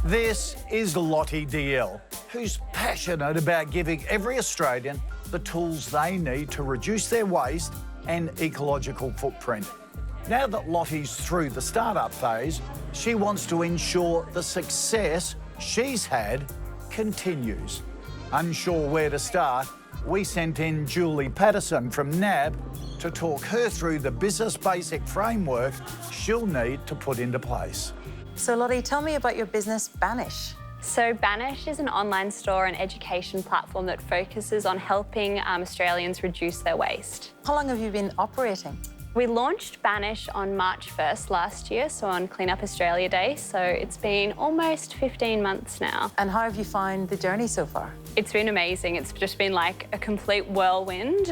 This is Lottie Dalziel, who's passionate about giving every Australian the tools they need to reduce their waste and ecological footprint. Now that Lottie's through the startup phase, she wants to ensure the success she's had continues. Unsure where to start, we sent in Julie Patterson from NAB to talk her through the business basic framework she'll need to put into place. So Lottie, tell me about your business, Banish. So Banish is an online store and education platform that focuses on helping Australians reduce their waste. How long have you been operating? We launched Banish on March 1st last year, so on Clean Up Australia Day, so it's been almost 15 months now. And how have you found the journey so far? It's been amazing. It's just been like a complete whirlwind.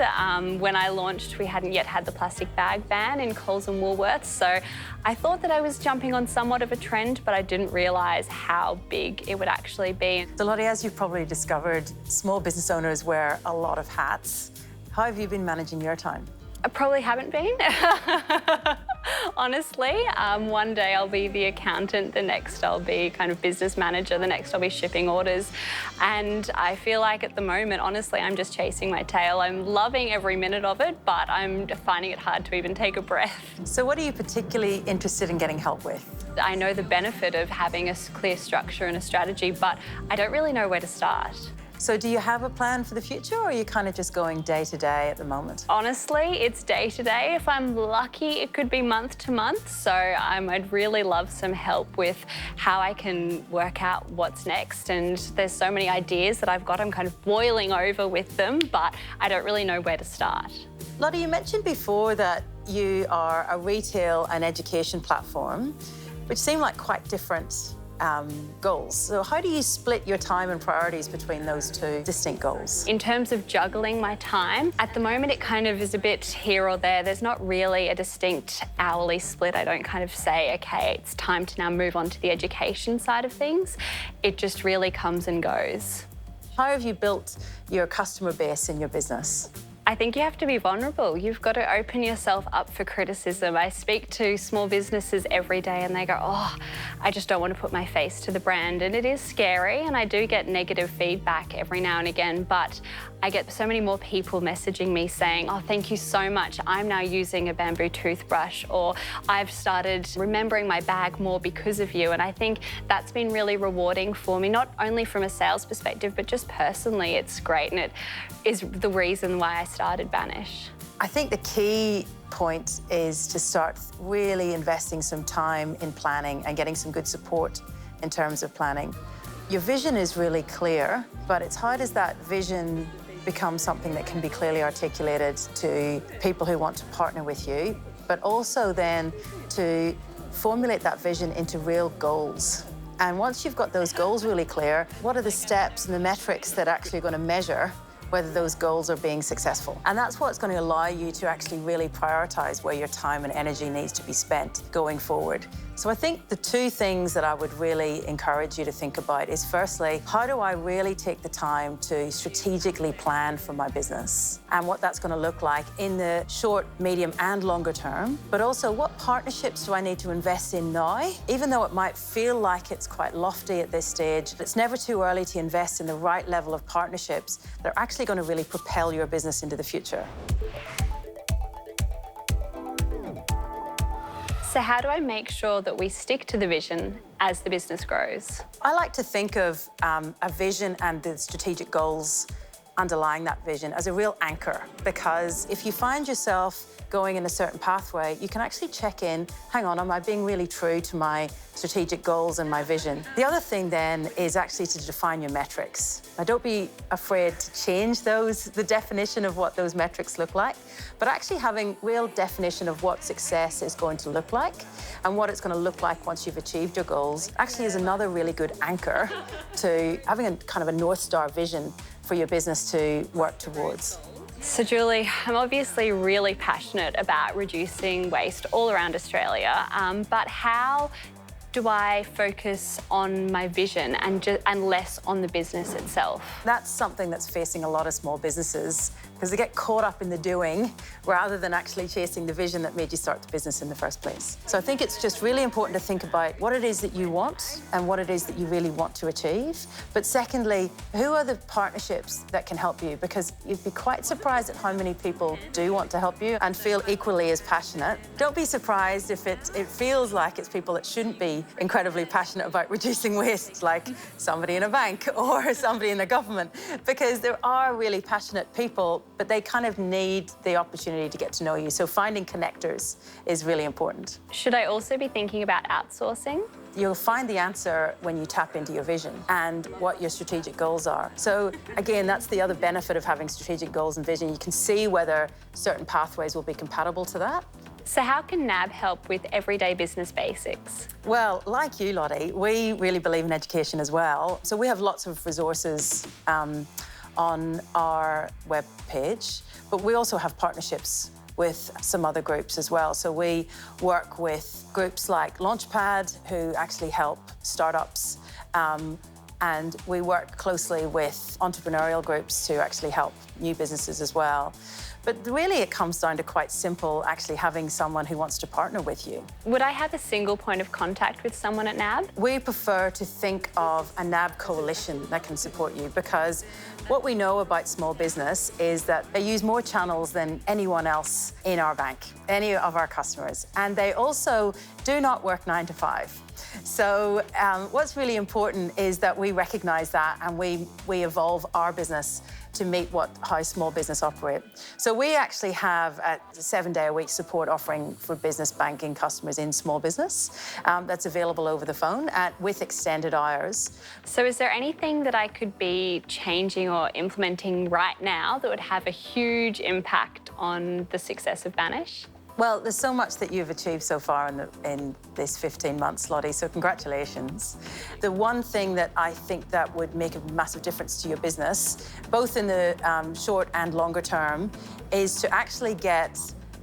When I launched, we hadn't yet had the plastic bag ban in Coles and Woolworths, so I thought that I was jumping on somewhat of a trend, but I didn't realise how big it would actually be. So Lottie, as you've probably discovered, small business owners wear a lot of hats. How have you been managing your time? I probably haven't been, honestly. One day I'll be the accountant, the next I'll be kind of business manager, the next I'll be shipping orders. And I feel like at the moment, honestly, I'm just chasing my tail. I'm loving every minute of it, but I'm finding it hard to even take a breath. So what are you particularly interested in getting help with? I know the benefit of having a clear structure and a strategy, but I don't really know where to start. So do you have a plan for the future, or are you kind of just going day to day at the moment? Honestly, it's day to day. If I'm lucky, it could be month to month. So I'd really love some help with how I can work out what's next. And there's so many ideas that I've got. I'm kind of boiling over with them, but I don't really know where to start. Lottie, you mentioned before that you are a retail and education platform, which seem like quite different goals. So how do you split your time and priorities between those two distinct goals? In terms of juggling my time, at the moment it kind of is a bit here or there. There's not really a distinct hourly split. I don't kind of say, okay, it's time to now move on to the education side of things. It just really comes and goes. How have you built your customer base in your business? I think you have to be vulnerable. You've got to open yourself up for criticism. I speak to small businesses every day and they go, oh, I just don't want to put my face to the brand. And it is scary, and I do get negative feedback every now and again, but I get so many more people messaging me saying, oh, thank you so much. I'm now using a bamboo toothbrush, or I've started remembering my bag more because of you. And I think that's been really rewarding for me, not only from a sales perspective, but just personally, it's great. And it is the reason why I started Banish. I think the key point is to start really investing some time in planning and getting some good support in terms of planning. Your vision is really clear, but it's how does that vision become something that can be clearly articulated to people who want to partner with you, but also then to formulate that vision into real goals. And once you've got those goals really clear, what are the steps and the metrics that actually are going to measure whether those goals are being successful? And that's what's going to allow you to actually really prioritise where your time and energy needs to be spent going forward. So I think the two things that I would really encourage you to think about is, firstly, how do I really take the time to strategically plan for my business and what that's going to look like in the short, medium and longer term, but also what partnerships do I need to invest in now? Even though it might feel like it's quite lofty at this stage, it's never too early to invest in the right level of partnerships that are actually going to really propel your business into the future. So how do I make sure that we stick to the vision as the business grows? I like to think of a vision and the strategic goals underlying that vision as a real anchor, because if you find yourself going in a certain pathway, you can actually check in, hang on, am I being really true to my strategic goals and my vision? The other thing then is actually to define your metrics. Now, don't be afraid to change the definition of what those metrics look like, but actually having real definition of what success is going to look like and what it's going to look like once you've achieved your goals actually is another really good anchor to having a kind of a North Star vision for your business to work towards. So Julie, I'm obviously really passionate about reducing waste all around Australia, but how do I focus on my vision and less on the business itself? That's something that's facing a lot of small businesses because they get caught up in the doing rather than actually chasing the vision that made you start the business in the first place. So I think it's just really important to think about what it is that you want and what it is that you really want to achieve. But secondly, who are the partnerships that can help you? Because you'd be quite surprised at how many people do want to help you and feel equally as passionate. Don't be surprised if it feels like it's people that shouldn't be incredibly passionate about reducing waste, like somebody in a bank or somebody in the government, because there are really passionate people, but they kind of need the opportunity to get to know you. So finding connectors is really important. Should I also be thinking about outsourcing? You'll find the answer when you tap into your vision and what your strategic goals are. So again, that's the other benefit of having strategic goals and vision. You can see whether certain pathways will be compatible to that. So how can NAB help with everyday business basics? Well, like you, Lottie, we really believe in education as well. So we have lots of resources on our webpage, but we also have partnerships with some other groups as well. So we work with groups like Launchpad, who actually help startups, and we work closely with entrepreneurial groups to actually help new businesses as well. But really, it comes down to quite simple, actually having someone who wants to partner with you. Would I have a single point of contact with someone at NAB? We prefer to think of a NAB coalition that can support you, because what we know about small business is that they use more channels than anyone else in our bank, any of our customers. And they also do not work 9 to 5. So what's really important is that we recognise that and we evolve our business to meet how small business operate. So we actually have a 7-day-a-week support offering for business banking customers in small business that's available over the phone with extended hours. So is there anything that I could be changing or implementing right now that would have a huge impact on the success of Banish? Well, there's so much that you've achieved so far in this 15 months, Lottie, so congratulations. The one thing that I think that would make a massive difference to your business, both in the short and longer term, is to actually get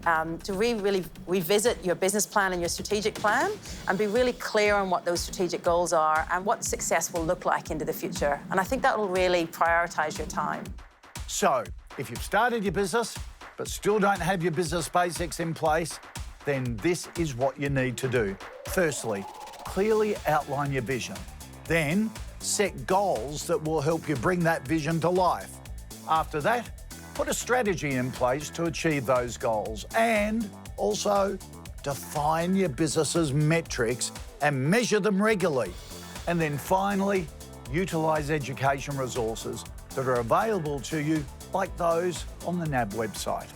to really revisit your business plan and your strategic plan and be really clear on what those strategic goals are and what success will look like into the future. And I think that will really prioritise your time. So, if you've started your business, but still don't have your business basics in place, then this is what you need to do. Firstly, clearly outline your vision. Then, set goals that will help you bring that vision to life. After that, put a strategy in place to achieve those goals, and also define your business's metrics and measure them regularly. And then finally, utilise education resources that are available to you, like those on the NAB website.